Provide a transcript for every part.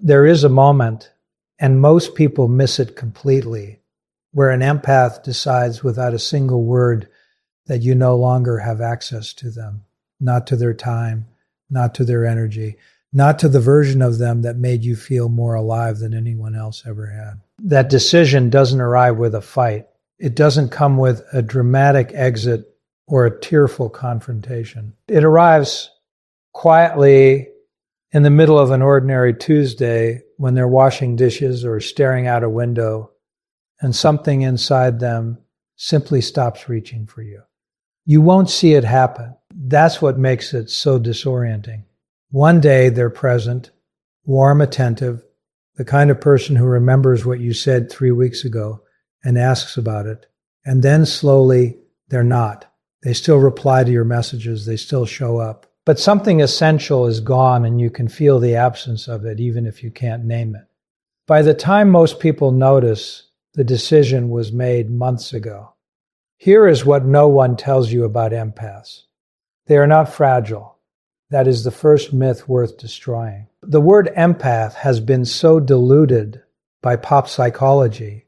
there is a moment, and most people miss it completely, where an empath decides without a single word that you no longer have access to them, not to their time, not to their energy, not to the version of them that made you feel more alive than anyone else ever had. That decision doesn't arrive with a fight. It doesn't come with a dramatic exit or a tearful confrontation. It arrives quietly in the middle of an ordinary Tuesday when they're washing dishes or staring out a window, and something inside them simply stops reaching for you. You won't see it happen. That's what makes it so disorienting. One day they're present, warm, attentive, the kind of person who remembers what you said 3 weeks ago and asks about it. And then slowly they're not. They still reply to your messages. They still show up. But something essential is gone, and you can feel the absence of it even if you can't name it. By the time most people notice, the decision was made months ago. Here is what no one tells you about empaths. They are not fragile. That is the first myth worth destroying. The word empath has been so diluted by pop psychology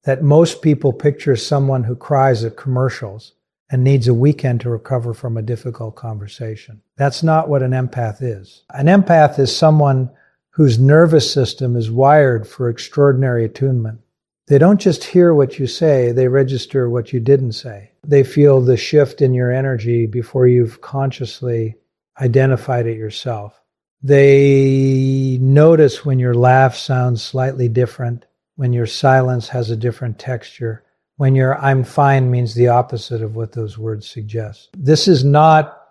that most people picture someone who cries at commercials and needs a weekend to recover from a difficult conversation. That's not what an empath is. An empath is someone whose nervous system is wired for extraordinary attunement. They don't just hear what you say, they register what you didn't say. They feel the shift in your energy before you've consciously identified it yourself. They notice when your laugh sounds slightly different, when your silence has a different texture, when your "I'm fine" means the opposite of what those words suggest. This is not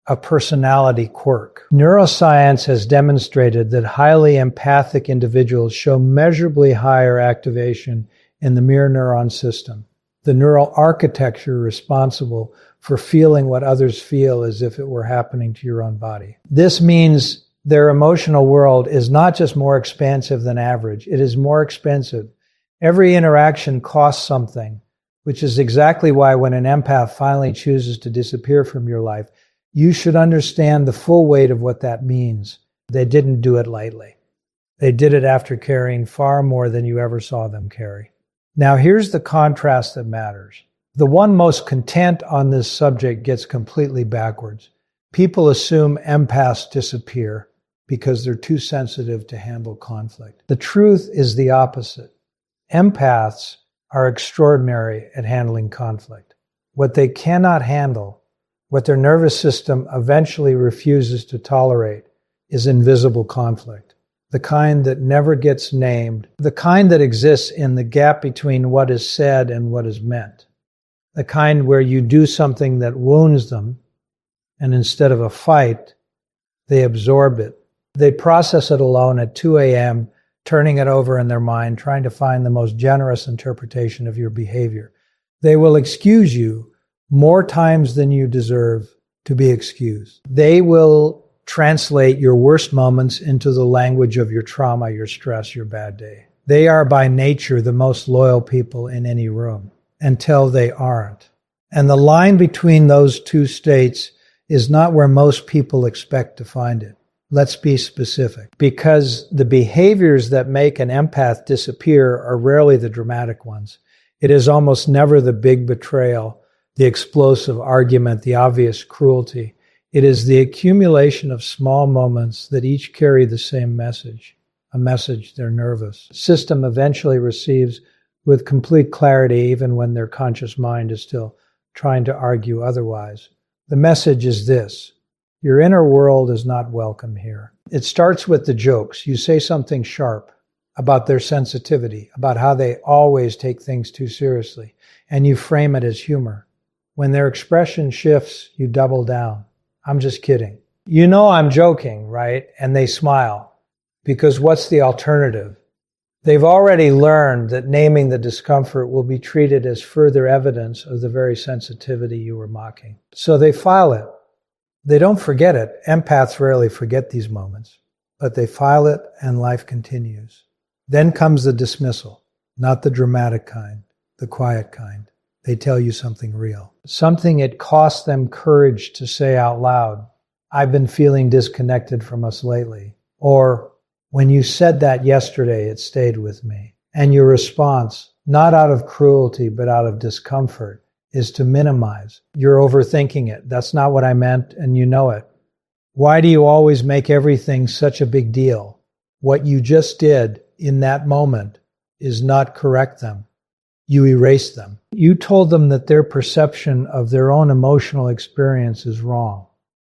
a personality quirk. Neuroscience has demonstrated that highly empathic individuals show measurably higher activation in the mirror neuron system, the neural architecture responsible for feeling what others feel as if it were happening to your own body. This means their emotional world is not just more expansive than average, it is more expensive. Every interaction costs something, which is exactly why when an empath finally chooses to disappear from your life, you should understand the full weight of what that means. They didn't do it lightly. They did it after carrying far more than you ever saw them carry. Now here's the contrast that matters. The one most content on this subject gets completely backwards. People assume empaths disappear because they're too sensitive to handle conflict. The truth is the opposite. Empaths are extraordinary at handling conflict. What they cannot handle, what their nervous system eventually refuses to tolerate, is invisible conflict. The kind that never gets named, the kind that exists in the gap between what is said and what is meant. The kind where you do something that wounds them, and instead of a fight, they absorb it. They process it alone at 2 a.m., turning it over in their mind, trying to find the most generous interpretation of your behavior. They will excuse you more times than you deserve to be excused. They will translate your worst moments into the language of your trauma, your stress, your bad day. They are by nature the most loyal people in any room until they aren't. And the line between those two states is not where most people expect to find it. Let's be specific, because the behaviors that make an empath disappear are rarely the dramatic ones. It is almost never the big betrayal, the explosive argument, the obvious cruelty. It is the accumulation of small moments that each carry the same message, a message their nervous system eventually receives with complete clarity, even when their conscious mind is still trying to argue otherwise. The message is this: your inner world is not welcome here. It starts with the jokes. You say something sharp about their sensitivity, about how they always take things too seriously, and you frame it as humor. When their expression shifts, you double down. I'm just kidding. You know I'm joking, right? And they smile. Because what's the alternative? They've already learned that naming the discomfort will be treated as further evidence of the very sensitivity you were mocking. So they file it. They don't forget it. Empaths rarely forget these moments, but they file it and life continues. Then comes the dismissal, not the dramatic kind, the quiet kind. They tell you something real, something it costs them courage to say out loud. I've been feeling disconnected from us lately. Or, When you said that yesterday, it stayed with me. And your response, not out of cruelty, but out of discomfort, is to minimize. You're overthinking it. That's not what I meant, and you know it. Why do you always make everything such a big deal? What you just did in that moment is not correct them. You erased them. You told them that their perception of their own emotional experience is wrong.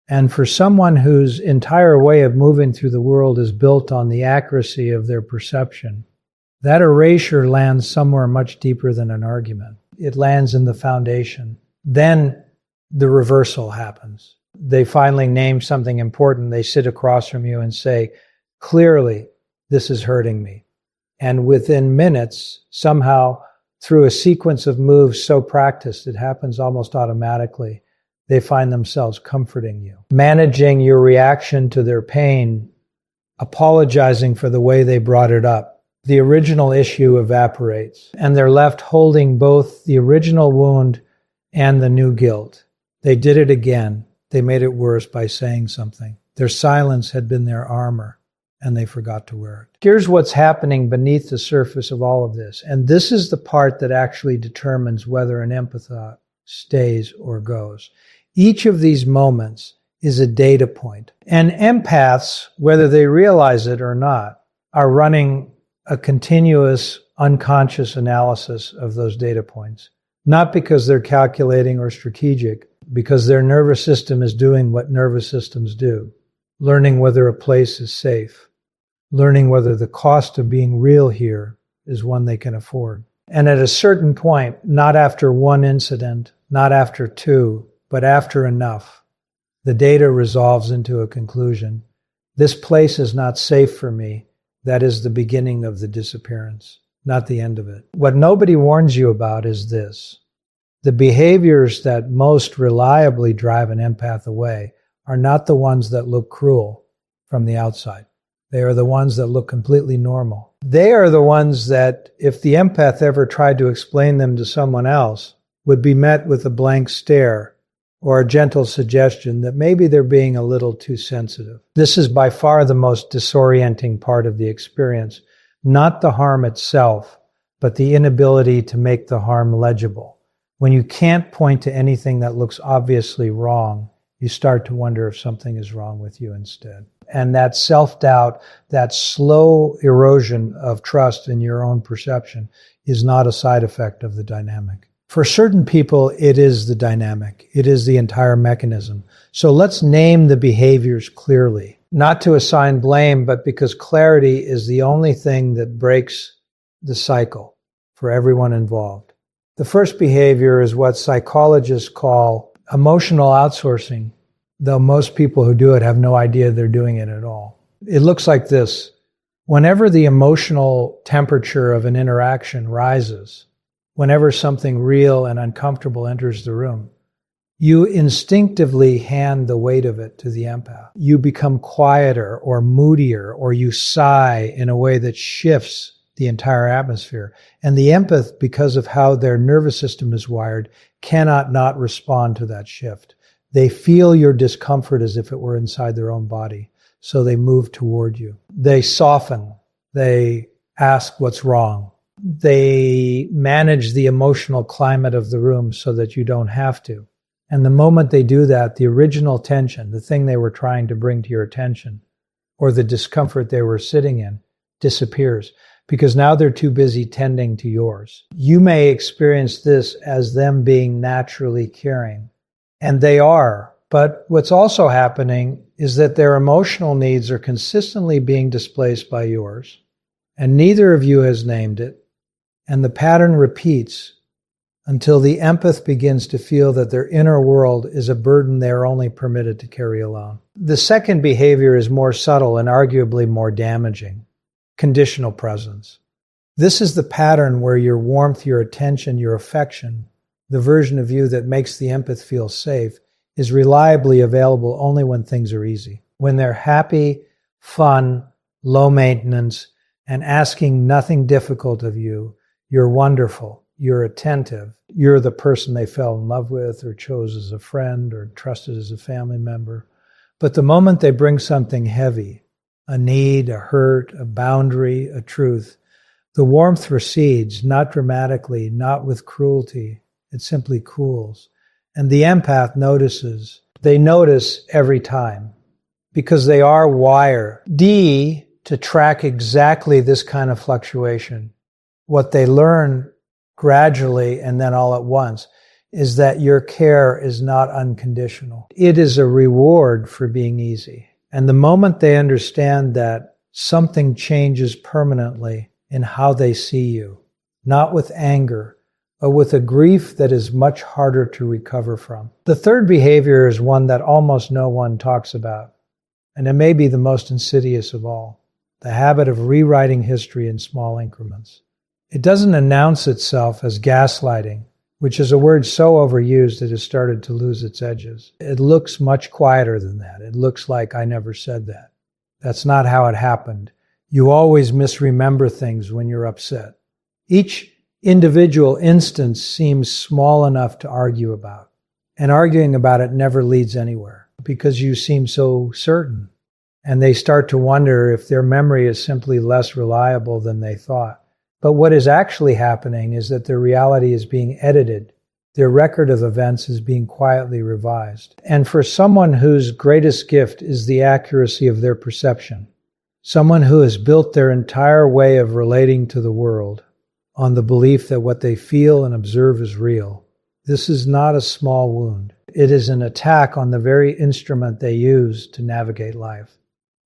And for someone whose entire way of moving through the world is built on the accuracy of their perception, that erasure lands somewhere much deeper than an argument. It lands in the foundation. Then the reversal happens. They finally name something important. They sit across from you and say, clearly, this is hurting me. And within minutes, somehow, through a sequence of moves so practiced, it happens almost automatically, they find themselves comforting you, managing your reaction to their pain, apologizing for the way they brought it up. The original issue evaporates, and they're left holding both the original wound and the new guilt. They did it again. They made it worse by saying something. Their silence had been their armor, and they forgot to wear it. Here's what's happening beneath the surface of all of this, and this is the part that actually determines whether an empath stays or goes. Each of these moments is a data point, and empaths, whether they realize it or not, are running a continuous unconscious analysis of those data points, not because they're calculating or strategic, because their nervous system is doing what nervous systems do, learning whether a place is safe, learning whether the cost of being real here is one they can afford. And at a certain point, not after one incident, not after two, but after enough, the data resolves into a conclusion. This place is not safe for me. That is the beginning of the disappearance, not the end of it. What nobody warns you about is this. The behaviors that most reliably drive an empath away are not the ones that look cruel from the outside. They are the ones that look completely normal. They are the ones that, if the empath ever tried to explain them to someone else, would be met with a blank stare or a gentle suggestion that maybe they're being a little too sensitive. This is by far the most disorienting part of the experience, not the harm itself, but the inability to make the harm legible. When you can't point to anything that looks obviously wrong, you start to wonder if something is wrong with you instead. And that self-doubt, that slow erosion of trust in your own perception is not a side effect of the dynamic. For certain people, it is the dynamic. It is the entire mechanism. So let's name the behaviors clearly, not to assign blame, but because clarity is the only thing that breaks the cycle for everyone involved. The first behavior is what psychologists call emotional outsourcing, though most people who do it have no idea they're doing it at all. It looks like this. Whenever the emotional temperature of an interaction rises, whenever something real and uncomfortable enters the room, you instinctively hand the weight of it to the empath. You become quieter or moodier, or you sigh in a way that shifts the entire atmosphere. And the empath, because of how their nervous system is wired, cannot not respond to that shift. They feel your discomfort as if it were inside their own body. So they move toward you. They soften. They ask what's wrong. They manage the emotional climate of the room so that you don't have to. And the moment they do that, the original tension, the thing they were trying to bring to your attention, or the discomfort they were sitting in, disappears. Because now they're too busy tending to yours. You may experience this as them being naturally caring. And they are. But what's also happening is that their emotional needs are consistently being displaced by yours. And neither of you has named it. And the pattern repeats until the empath begins to feel that their inner world is a burden they are only permitted to carry alone. The second behavior is more subtle and arguably more damaging. Conditional presence. This is the pattern where your warmth, your attention, your affection, the version of you that makes the empath feel safe, is reliably available only when things are easy. When they're happy, fun, low maintenance, and asking nothing difficult of you, you're wonderful, you're attentive, you're the person they fell in love with or chose as a friend or trusted as a family member. But the moment they bring something heavy, a need, a hurt, a boundary, a truth. The warmth recedes, not dramatically, not with cruelty. It simply cools. And the empath notices. They notice every time because they are wired to track exactly this kind of fluctuation. What they learn gradually and then all at once is that your care is not unconditional. It is a reward for being easy. And the moment they understand that, something changes permanently in how they see you, not with anger, but with a grief that is much harder to recover from. The third behavior is one that almost no one talks about, and it may be the most insidious of all, the habit of rewriting history in small increments. It doesn't announce itself as gaslighting, which is a word so overused it has started to lose its edges. It looks much quieter than that. It looks like I never said that. That's not how it happened. You always misremember things when you're upset. Each individual instance seems small enough to argue about, and arguing about it never leads anywhere because you seem so certain. And they start to wonder if their memory is simply less reliable than they thought. But what is actually happening is that their reality is being edited. Their record of events is being quietly revised. And for someone whose greatest gift is the accuracy of their perception, someone who has built their entire way of relating to the world on the belief that what they feel and observe is real, this is not a small wound. It is an attack on the very instrument they use to navigate life.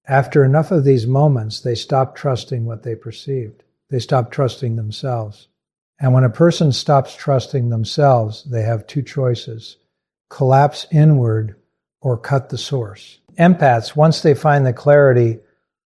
After enough of these moments, they stop trusting what they perceived. They stop trusting themselves. And when a person stops trusting themselves, they have two choices: collapse inward or cut the source. Empaths, once they find the clarity,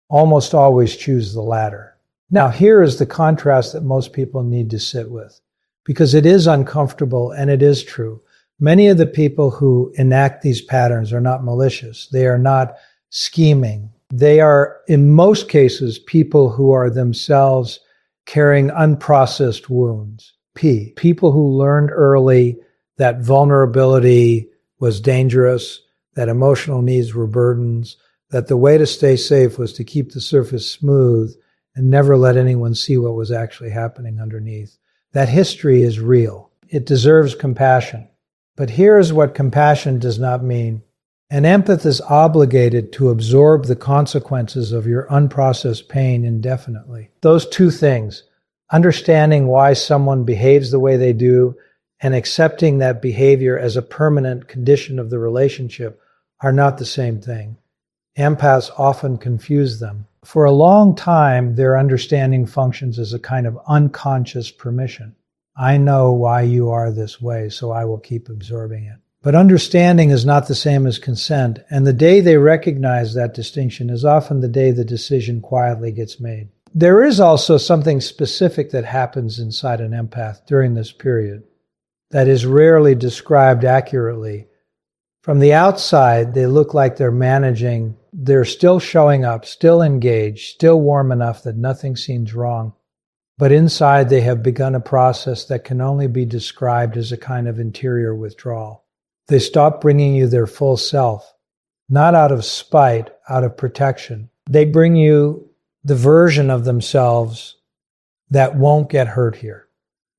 almost always choose the latter. Now, here is the contrast that most people need to sit with, because it is uncomfortable and it is true. Many of the people who enact these patterns are not malicious. They are not scheming. They are, in most cases, people who are themselves carrying unprocessed wounds. People who learned early that vulnerability was dangerous, that emotional needs were burdens, that the way to stay safe was to keep the surface smooth and never let anyone see what was actually happening underneath. That history is real. It deserves compassion. But here's what compassion does not mean. An empath is obligated to absorb the consequences of your unprocessed pain indefinitely. Those two things, understanding why someone behaves the way they do and accepting that behavior as a permanent condition of the relationship, are not the same thing. Empaths often confuse them. For a long time, their understanding functions as a kind of unconscious permission. I know why you are this way, so I will keep absorbing it. But understanding is not the same as consent, and the day they recognize that distinction is often the day the decision quietly gets made. There is also something specific that happens inside an empath during this period that is rarely described accurately. From the outside, they look like they're managing. They're still showing up, still engaged, still warm enough that nothing seems wrong. But inside, they have begun a process that can only be described as a kind of interior withdrawal. They stop bringing you their full self, not out of spite, out of protection. They bring you the version of themselves that won't get hurt here.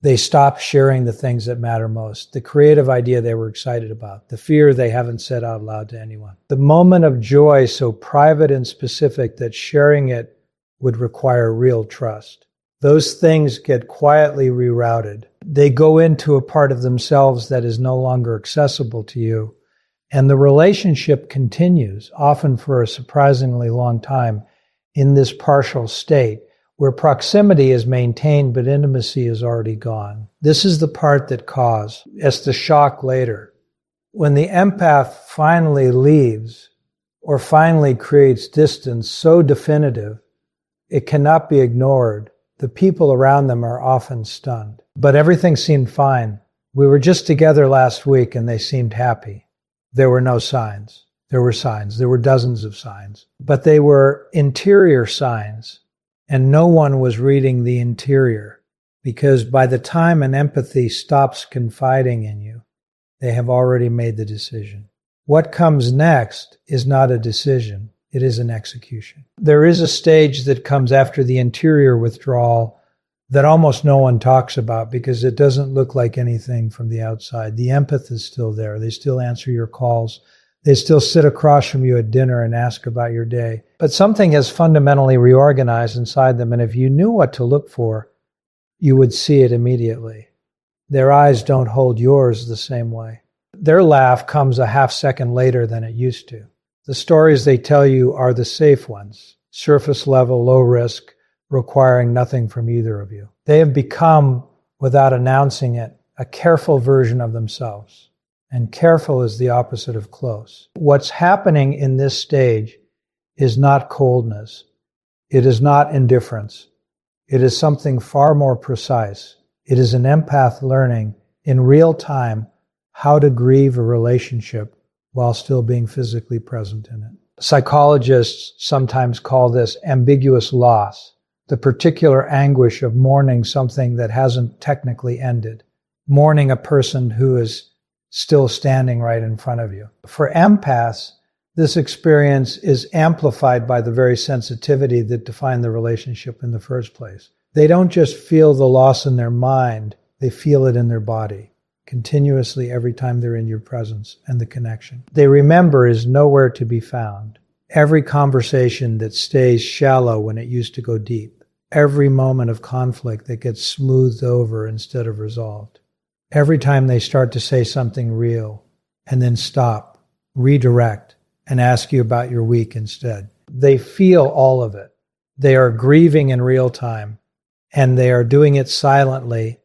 They stop sharing the things that matter most, the creative idea they were excited about, the fear they haven't said out loud to anyone, the moment of joy so private and specific that sharing it would require real trust. Those things get quietly rerouted. They go into a part of themselves that is no longer accessible to you, and the relationship continues, often for a surprisingly long time, in this partial state, where proximity is maintained but intimacy is already gone. This is the part that causes. It's the shock later. When the empath finally leaves or finally creates distance so definitive, it cannot be ignored. The people around them are often stunned. But everything seemed fine. We were just together last week and they seemed happy. There were no signs. There were signs. There were dozens of signs. But they were interior signs. And no one was reading the interior, because by the time an empathy stops confiding in you, they have already made the decision. What comes next is not a decision. It is an execution. There is a stage that comes after the interior withdrawal that almost no one talks about because it doesn't look like anything from the outside. The empath is still there. They still answer your calls. They still sit across from you at dinner and ask about your day. But something has fundamentally reorganized inside them, and if you knew what to look for, you would see it immediately. Their eyes don't hold yours the same way. Their laugh comes a half second later than it used to. The stories they tell you are the safe ones, surface level, low risk, requiring nothing from either of you. They have become, without announcing it, a careful version of themselves. And careful is the opposite of close. What's happening in this stage is not coldness. It is not indifference. It is something far more precise. It is an empath learning in real time how to grieve a relationship while still being physically present in it. Psychologists sometimes call this ambiguous loss, the particular anguish of mourning something that hasn't technically ended, mourning a person who is still standing right in front of you. For empaths, this experience is amplified by the very sensitivity that defined the relationship in the first place. They don't just feel the loss in their mind, they feel it in their body, continuously every time they're in your presence and the connection. They remember is nowhere to be found. Every conversation that stays shallow when it used to go deep. Every moment of conflict that gets smoothed over instead of resolved. Every time they start to say something real and then stop, redirect, and ask you about your week instead. They feel all of it. They are grieving in real time, and they are doing it silently,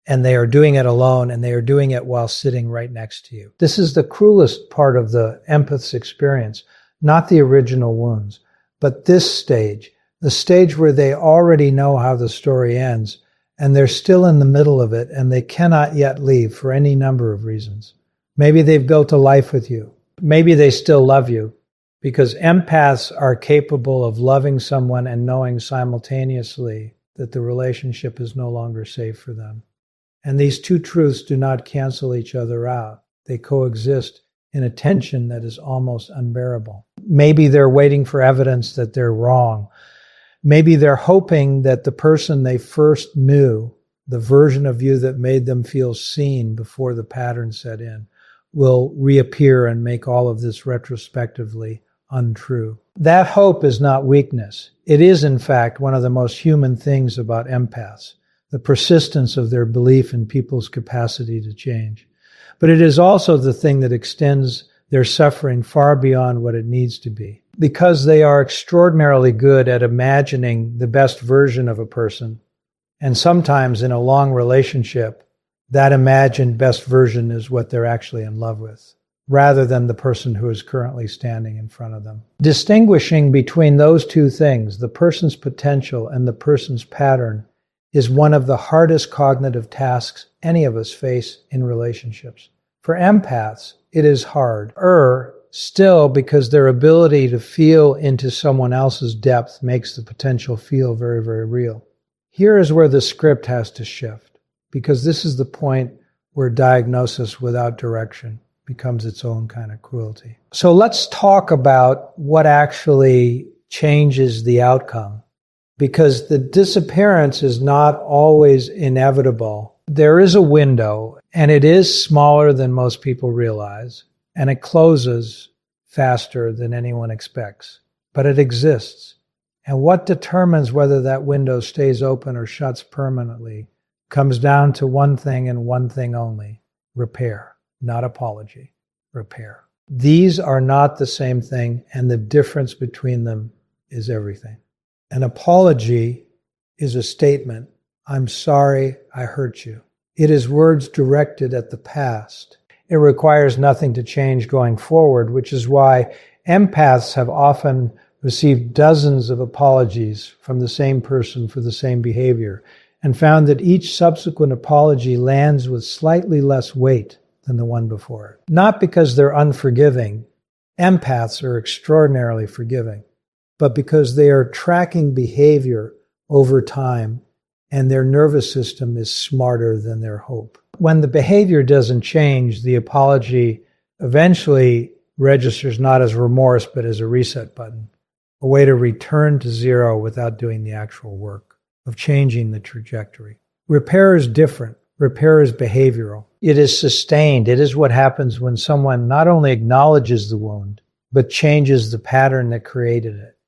and they are doing it alone, and they are doing it while sitting right next to you. This is the cruelest part of the empath's experience, not the original wounds, but this stage, the stage where they already know how the story ends, and they're still in the middle of it, and they cannot yet leave for any number of reasons. Maybe they've built a life with you. Maybe they still love you, because empaths are capable of loving someone and knowing simultaneously that the relationship is no longer safe for them. And these two truths do not cancel each other out. They coexist in a tension that is almost unbearable. Maybe they're waiting for evidence that they're wrong. Maybe they're hoping that the person they first knew, the version of you that made them feel seen before the pattern set in, will reappear and make all of this retrospectively untrue. That hope is not weakness. It is, in fact, one of the most human things about empaths, the persistence of their belief in people's capacity to change. But it is also the thing that extends their suffering far beyond what it needs to be. Because they are extraordinarily good at imagining the best version of a person, and sometimes in a long relationship, that imagined best version is what they're actually in love with, rather than the person who is currently standing in front of them. Distinguishing between those two things, the person's potential and the person's pattern, is one of the hardest cognitive tasks any of us face in relationships. For empaths, it is harder still because their ability to feel into someone else's depth makes the potential feel very, very real. Here is where the script has to shift, because this is the point where diagnosis without direction becomes its own kind of cruelty. So let's talk about what actually changes the outcome, because the disappearance is not always inevitable. There is a window, and it is smaller than most people realize, and it closes faster than anyone expects. But it exists. And what determines whether that window stays open or shuts permanently comes down to one thing and one thing only: repair, not apology. Repair. These are not the same thing, and the difference between them is everything. An apology is a statement: I'm sorry I hurt you. It is words directed at the past. It requires nothing to change going forward, which is why empaths have often received dozens of apologies from the same person for the same behavior, and found that each subsequent apology lands with slightly less weight than the one before it. Not because they're unforgiving. Empaths are extraordinarily forgiving, but because they are tracking behavior over time, and their nervous system is smarter than their hope. When the behavior doesn't change, the apology eventually registers not as remorse, but as a reset button. a way to return to zero without doing the actual work of changing the trajectory. Repair is different. Repair is behavioral. It is sustained. It is what happens when someone not only acknowledges the wound, but changes the pattern that created it.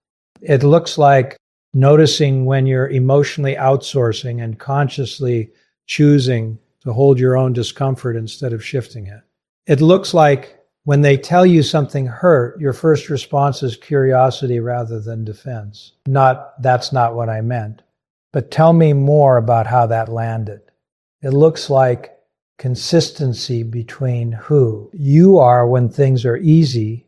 It looks like noticing when you're emotionally outsourcing and consciously choosing to hold your own discomfort instead of shifting it. It looks like when they tell you something hurt, your first response is curiosity rather than defense. That's not what I meant. But tell me more about how that landed. It looks like consistency between who you are when things are easy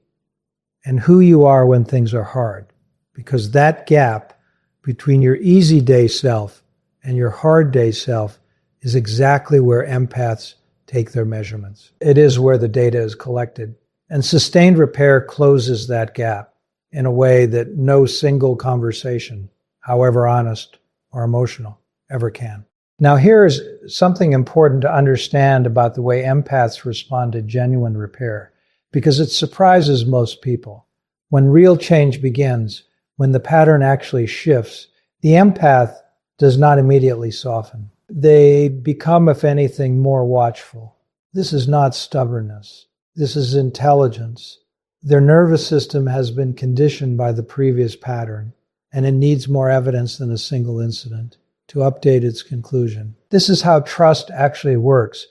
and who you are when things are hard. Because that gap between your easy day self and your hard day self is exactly where empaths take their measurements. It is where the data is collected. And sustained repair closes that gap in a way that no single conversation, however honest or emotional, ever can. Now, here is something important to understand about the way empaths respond to genuine repair, because it surprises most people. When real change begins, when the pattern actually shifts, the empath does not immediately soften. They become, if anything, more watchful. This is not stubbornness. This is intelligence. Their nervous system has been conditioned by the previous pattern, and it needs more evidence than a single incident to update its conclusion. This is how trust actually works,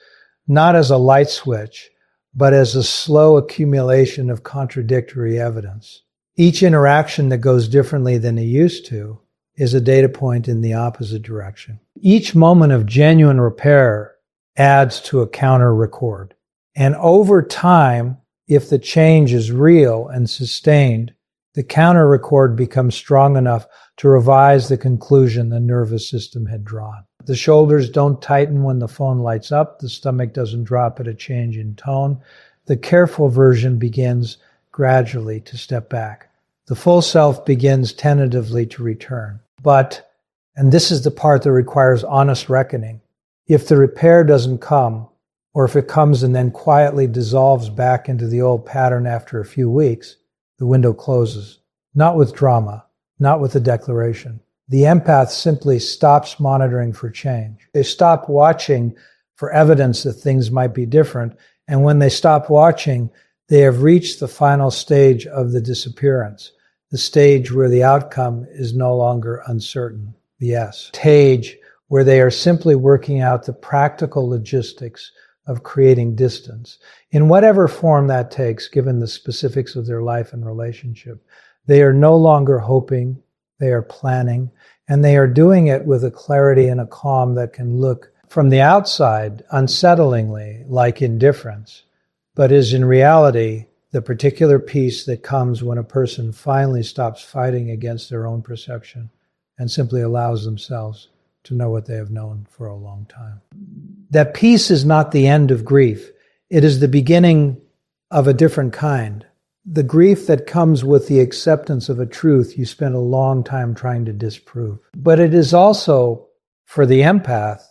not as a light switch, but as a slow accumulation of contradictory evidence. Each interaction that goes differently than it used to is a data point in the opposite direction. Each moment of genuine repair adds to a counter record. And over time, if the change is real and sustained, the counter record becomes strong enough to revise the conclusion the nervous system had drawn. The shoulders don't tighten when the phone lights up. The stomach doesn't drop at a change in tone. The careful version begins gradually to step back. The full self begins tentatively to return. But, and this is the part that requires honest reckoning, if the repair doesn't come, or if it comes and then quietly dissolves back into the old pattern after a few weeks, the window closes. Not with drama, not with a declaration. The empath simply stops monitoring for change. They stop watching for evidence that things might be different, and when they stop watching, they have reached the final stage of the disappearance, the stage where the outcome is no longer uncertain, the S. Stage where they are simply working out the practical logistics of creating distance, in whatever form that takes, given the specifics of their life and relationship. They are no longer hoping, they are planning, and they are doing it with a clarity and a calm that can look from the outside unsettlingly like indifference, but is in reality the particular peace that comes when a person finally stops fighting against their own perception and simply allows themselves to know what they have known for a long time. That peace is not the end of grief. It is the beginning of a different kind. The grief that comes with the acceptance of a truth you spent a long time trying to disprove. But it is also, for the empath,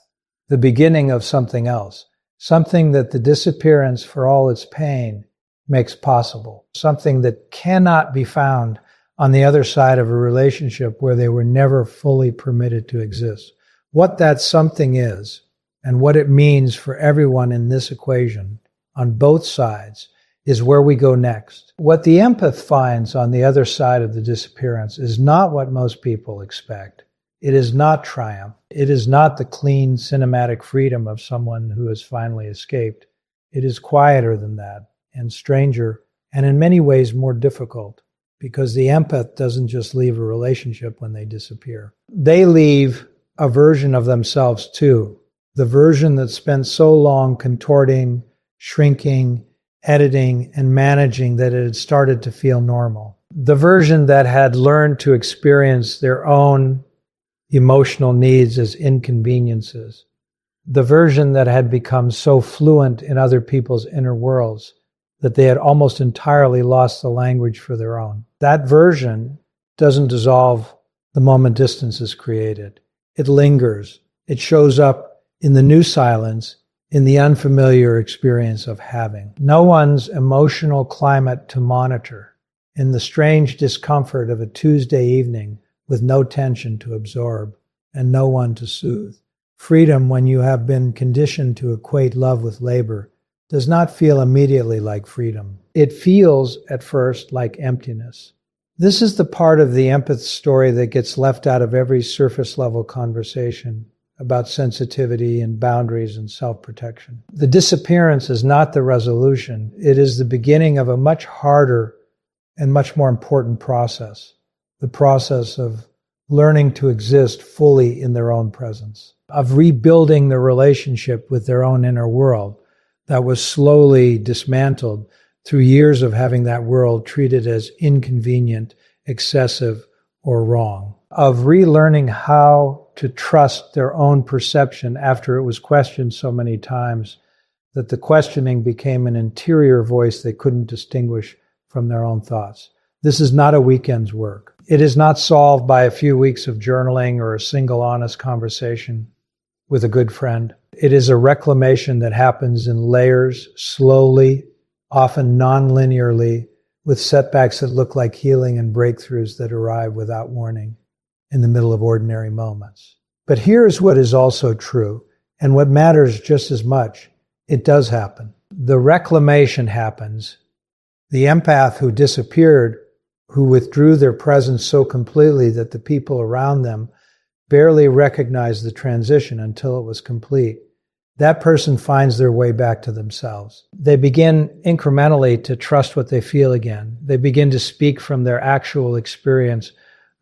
the beginning of something else, something that the disappearance, for all its pain, makes possible, something that cannot be found on the other side of a relationship where they were never fully permitted to exist. What that something is, and what it means for everyone in this equation, on both sides, is where we go next. What the empath finds on the other side of the disappearance is not what most people expect. It is not triumph. It is not the clean cinematic freedom of someone who has finally escaped. It is quieter than that, and stranger, and in many ways more difficult, because the empath doesn't just leave a relationship when they disappear. They leave a version of themselves too, the version that spent so long contorting, shrinking, editing, and managing that it had started to feel normal. The version that had learned to experience their own emotional needs as inconveniences. The version that had become so fluent in other people's inner worlds that they had almost entirely lost the language for their own. That version doesn't dissolve the moment distance is created. It lingers. It shows up in the new silence, in the unfamiliar experience of having. No one's emotional climate to monitor in the strange discomfort of a Tuesday evening with no tension to absorb and no one to soothe. Freedom, when you have been conditioned to equate love with labor, does not feel immediately like freedom. It feels, at first, like emptiness. This is the part of the empath story that gets left out of every surface-level conversation about sensitivity and boundaries and self-protection. The disappearance is not the resolution. It is the beginning of a much harder and much more important process, the process of learning to exist fully in their own presence, of rebuilding the relationship with their own inner world that was slowly dismantled through years of having that world treated as inconvenient, excessive, or wrong, of relearning how to trust their own perception after it was questioned so many times that the questioning became an interior voice they couldn't distinguish from their own thoughts. This is not a weekend's work. It is not solved by a few weeks of journaling or a single honest conversation with a good friend. It is a reclamation that happens in layers, slowly, often non-linearly, with setbacks that look like healing and breakthroughs that arrive without warning in the middle of ordinary moments. But here's what is also true, and what matters just as much. It does happen. The reclamation happens. The empath who disappeared, who withdrew their presence so completely that the people around them barely recognized the transition until it was complete, that person finds their way back to themselves. They begin incrementally to trust what they feel again. They begin to speak from their actual experience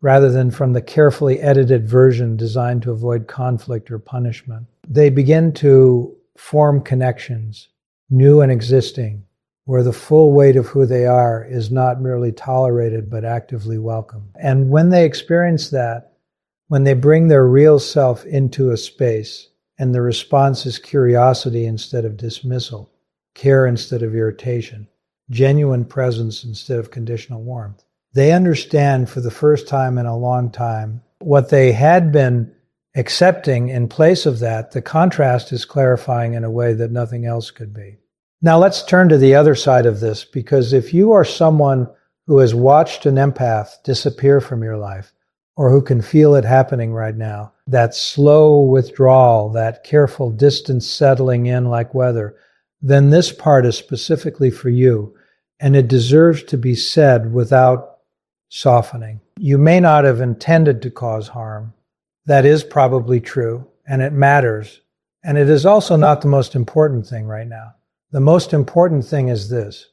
rather than from the carefully edited version designed to avoid conflict or punishment. They begin to form connections, new and existing, where the full weight of who they are is not merely tolerated but actively welcomed. And when they experience that, when they bring their real self into a space, and the response is curiosity instead of dismissal, care instead of irritation, genuine presence instead of conditional warmth, they understand for the first time in a long time what they had been accepting. In place of that, the contrast is clarifying in a way that nothing else could be. Now let's turn to the other side of this, because if you are someone who has watched an empath disappear from your life, or who can feel it happening right now, that slow withdrawal, that careful distance settling in like weather, then this part is specifically for you, and it deserves to be said without softening. You may not have intended to cause harm. That is probably true, and it matters. And it is also not the most important thing right now. The most important thing is this: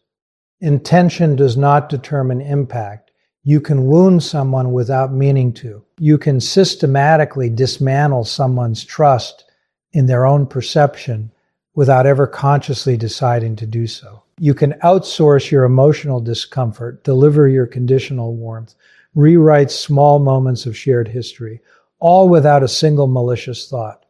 intention does not determine impact. You can wound someone without meaning to. You can systematically dismantle someone's trust in their own perception without ever consciously deciding to do so. You can outsource your emotional discomfort, deliver your conditional warmth, rewrite small moments of shared history, all without a single malicious thought.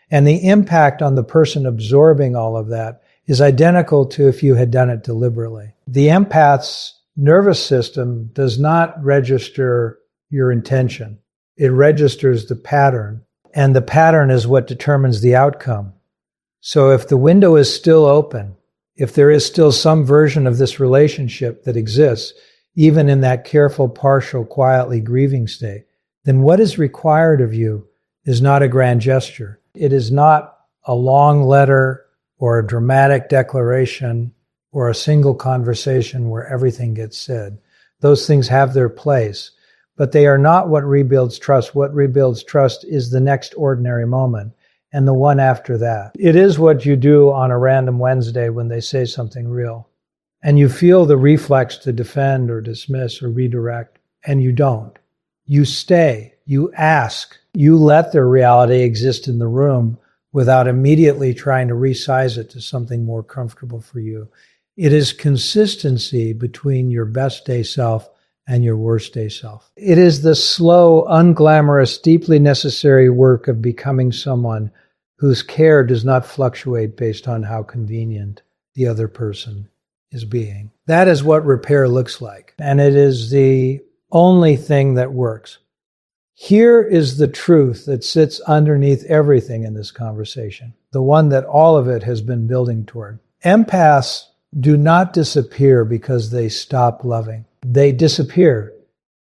And the impact on the person absorbing all of that is identical to if you had done it deliberately. The empath's nervous system does not register your intention. It registers the pattern, and the pattern is what determines the outcome. So if the window is still open, if there is still some version of this relationship that exists, even in that careful, partial, quietly grieving state, then what is required of you is not a grand gesture. It is not a long letter or a dramatic declaration or a single conversation where everything gets said. Those things have their place, but they are not what rebuilds trust. What rebuilds trust is the next ordinary moment and the one after that. It is what you do on a random Wednesday when they say something real, and you feel the reflex to defend or dismiss or redirect, and you don't. You stay, you ask, you let their reality exist in the room without immediately trying to resize it to something more comfortable for you. It is consistency between your best day self and your worst day self. It is the slow, unglamorous, deeply necessary work of becoming someone whose care does not fluctuate based on how convenient the other person is being. That is what repair looks like, and it is the only thing that works. Here is the truth that sits underneath everything in this conversation, the one that all of it has been building toward. Empaths do not disappear because they stop loving. They disappear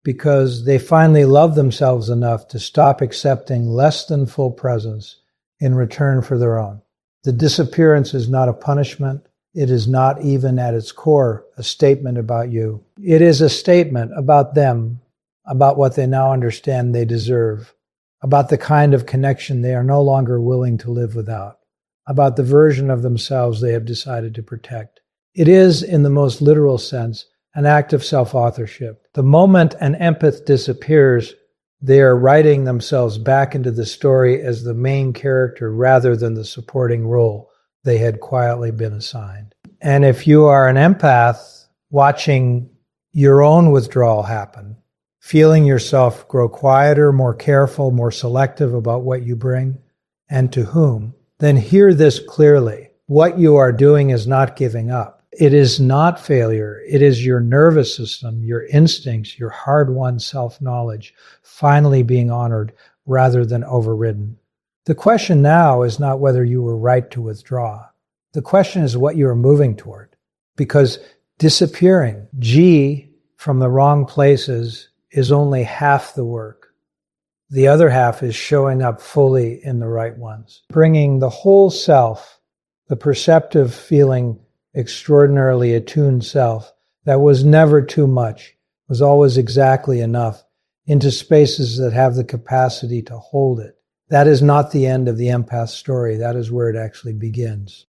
because they finally love themselves enough to stop accepting less than full presence in return for their own. The disappearance is not a punishment. It is not even at its core a statement about you. It is a statement about them, about what they now understand they deserve, about the kind of connection they are no longer willing to live without, about the version of themselves they have decided to protect. It is, in the most literal sense, an act of self-authorship. The moment an empath disappears, they are writing themselves back into the story as the main character rather than the supporting role they had quietly been assigned. And if you are an empath watching your own withdrawal happen, feeling yourself grow quieter, more careful, more selective about what you bring and to whom, then hear this clearly. What you are doing is not giving up. It is not failure. It is your nervous system, your instincts, your hard-won self-knowledge finally being honored rather than overridden. The question now is not whether you were right to withdraw. The question is what you are moving toward. Because disappearing, G, from the wrong places is only half the work. The other half is showing up fully in the right ones. Bringing the whole self, the perceptive, feeling, extraordinarily attuned self that was never too much, was always exactly enough, into spaces that have the capacity to hold it. That is not the end of the empath story. That is where it actually begins.